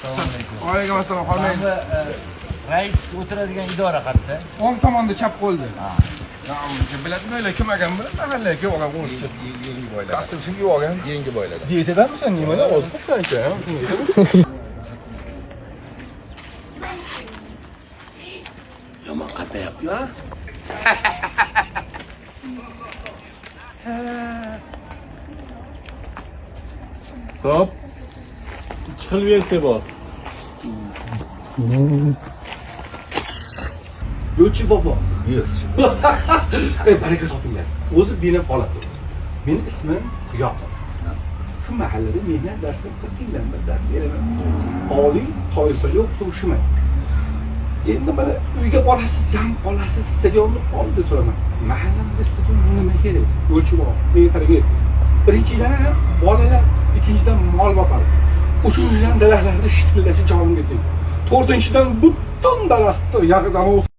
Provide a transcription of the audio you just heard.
Alaykum assalom, xonang. Rais o'tiradigan idora qayerda? O'ng tomonda chap qo'lda. Biladimi, o'ylar kim ekan bu? Mahalla kim olgan qo'shni. Yengi boylagan. Dastur shunga olgan. Yengi boylagan. Diyetadanmi sen nimalar ozib qo'ysan? Yomon qatayapti, ha? Hop. Chiqil versiya bor. Yo'lchi bobo. Yo'q. Baraka topinglar. O'zi beni oladi. Mening ismim Yoqub. Shu mahallada mehnat darsi 40 yildan beri dars beraman. Oliy toifali o'qituvchiman. Endi mana uyga borasiz, dam olasiz, stadionni oldi so'raman. Mahallamizda stadion nima kerak? Yo'lchi bobo. Nega qarang. Birinchidan bolalar, ikkinchidan mol boqadi. Uchinchidan daraxtlarda shitillashi jonimga tegdi. To'rtinchidan butun daraxtni yag'izdan